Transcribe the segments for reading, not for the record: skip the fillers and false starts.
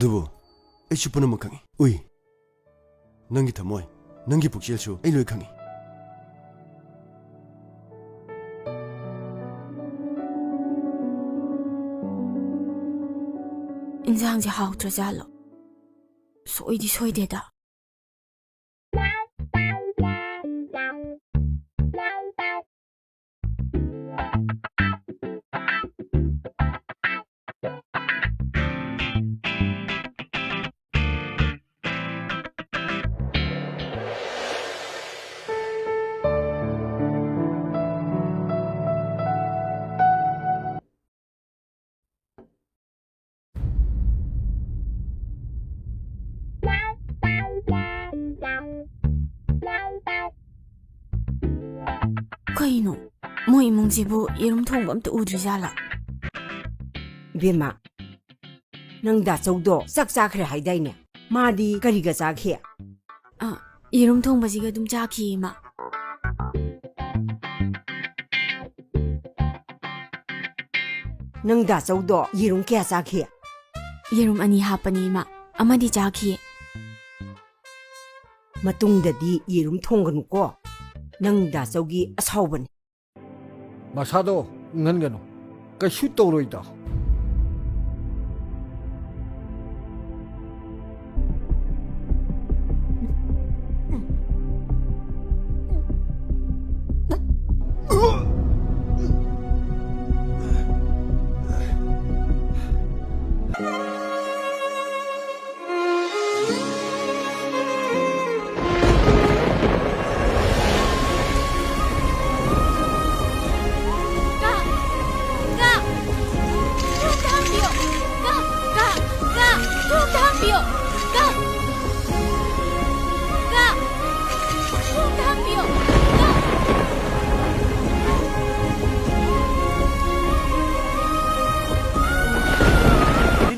두부, 이 슈퍼는 뭐 강이? 우이, 넌기 더 뭐이? 넌기 복실수, 이 로이 강이. 인상지 하우트자로 소이디 소이데다. 그이노, 뭐 이몽지부 이름 통범도 우주자라. Bema, nang da chawdo sak khre haidai ne. Madi kari ga sakhe. 이름 통바지가 좀 자키마. Nang da chawdo yirung kya sakhe. 이름 아니 하빠니마. 아마디 자키. Matungdadi yirum thonganu ko. Nang da chawgi asawban. 마사도 응한게노 그 슈도로 있다.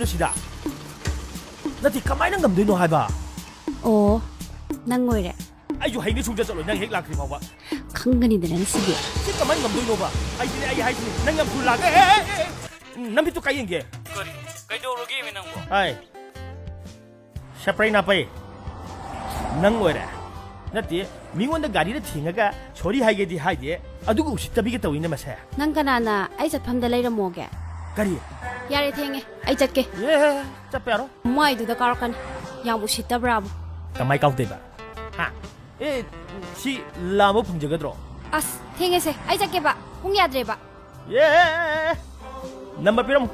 시다. 나티 가만히 남도이노 하이바. 오, 난 거래. 아이고 하이네 중자 절로 냥 핵락리 봐봐. 강근이들은 시비. 지 가만히 남도이노 봐. 아이네 아이 하이네 낭ям 불락. 남비 또 까이는 게. 그리 그대로 게임이 난 거. 아이. 샤프라이나 빠이. 난 거래. 나티 미원의 가리를 팅하가 처리하게디 하이디. 아두고 싶다비겠다 위네 마세. 난 가나나 아이자 밤다 레이라 뭐게. 가리. 야래 탱해. 아이 잣게. 예. 짜빼로. 뭐이두다 까르간. 양부 시다 브라보. 가마이 까우데바. 하. 에, 시 라모 풍저거들어. 아스, 탱해세. 아이 잣게 봐. 홍이 아들해 봐. 예. 넘버 피럼.